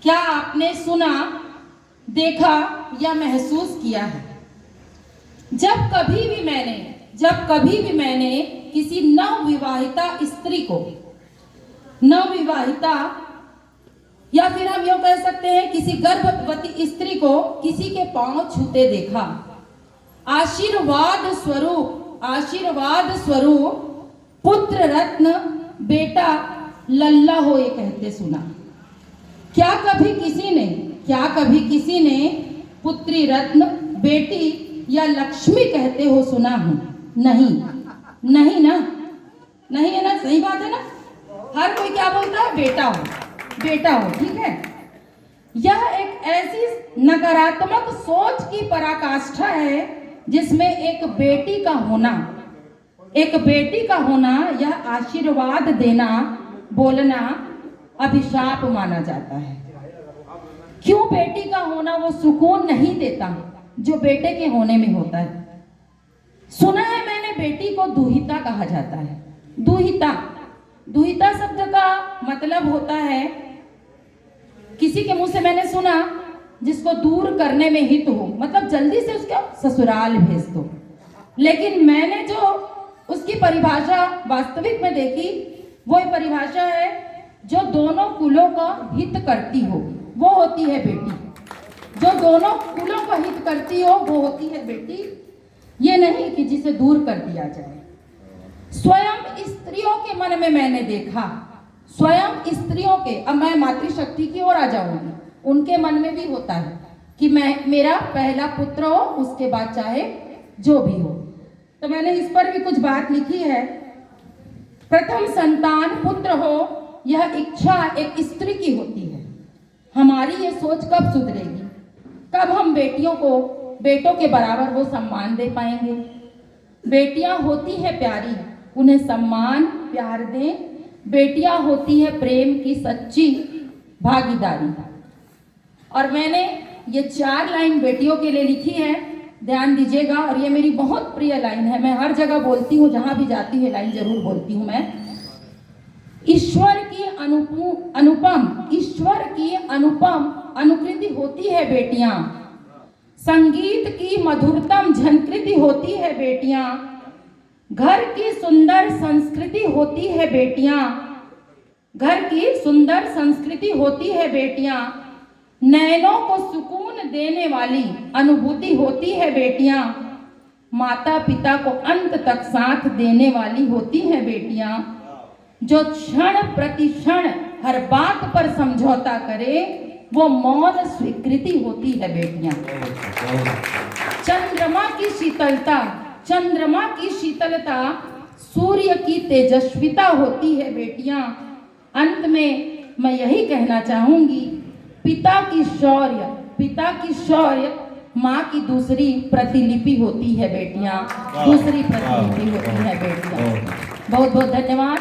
क्या आपने सुना, देखा या महसूस किया है? जब कभी भी मैंने किसी नवविवाहिता स्त्री को, नवविवाहिता या फिर हम यूं कह सकते हैं किसी गर्भवती स्त्री को किसी के पांव छूते देखा, आशीर्वाद स्वरूप पुत्र रत्न बेटा लल्ला हो ये कहते सुना। क्या कभी किसी ने पुत्री रत्न बेटी या लक्ष्मी कहते हो सुना हूं? नहीं ना, नहीं है ना, सही बात है ना। हर कोई क्या बोलता है? बेटा हो, ठीक है। यह एक ऐसी नकारात्मक सोच की पराकाष्ठा है जिसमें एक बेटी का होना यह आशीर्वाद देना, बोलना अभिशाप माना जाता है। क्यों बेटी का होना वो सुकून नहीं देता जो बेटे के होने में होता है? सुना है मैंने बेटी को दुहिता कहा जाता है। दुहिता शब्द का मतलब होता है, किसी के मुंह से मैंने सुना, जिसको दूर करने में हित हो, मतलब जल्दी से उसका ससुराल भेज दो। लेकिन मैंने जो उसकी परिभाषा वास्तविक में देखी, वो परिभाषा है जो दोनों कुलों का हित करती हो, वो होती है बेटी। जो दोनों कुलों का हित करती हो वो होती है बेटी, ये नहीं कि जिसे दूर कर दिया जाए। स्वयं स्त्रियों के मन में मैंने देखा, स्वयं स्त्रियों के, अब मैं मातृशक्ति की ओर आ जाऊंगी, उनके मन में भी होता है कि मेरा पहला पुत्र हो, उसके बाद चाहे जो भी हो। तो मैंने इस पर भी कुछ बात लिखी है। प्रथम संतान पुत्र हो, यह इच्छा एक स्त्री की होती है। हमारी ये सोच कब सुधरेगी? कब हम बेटों के बराबर वो सम्मान दे पाएंगे? बेटियां होती है प्यारी, उन्हें सम्मान प्यार दें। बेटियां होती है प्रेम की सच्ची भागीदारी। और मैंने ये 4 लाइन बेटियों के लिए लिखी है, ध्यान दीजिएगा। और ये मेरी बहुत प्रिय लाइन है, मैं हर जगह बोलती हूँ, जहां भी जाती है लाइन जरूर बोलती हूँ मैं। ईश्वर की अनुपम अनुकृति होती है बेटियां, संगीत की मधुरतम झनकृति होती है बेटियां, घर की सुंदर संस्कृति होती है बेटियां, घर की सुंदर संस्कृति होती है बेटियां, नैनों को सुकून देने वाली अनुभूति होती है बेटियां, माता पिता को अंत तक साथ देने वाली होती है बेटियां, जो क्षण प्रति क्षण हर बात पर समझौता करे वो मौन स्वीकृति होती है बेटियां। चंद्रमा की शीतलता सूर्य की तेजस्विता होती है बेटियां। अंत में मैं यही कहना चाहूंगी, पिता की शौर्य माँ की दूसरी प्रतिलिपि होती है बेटियां, दूसरी प्रतिलिपि होती है बेटियां। बहुत बहुत धन्यवाद।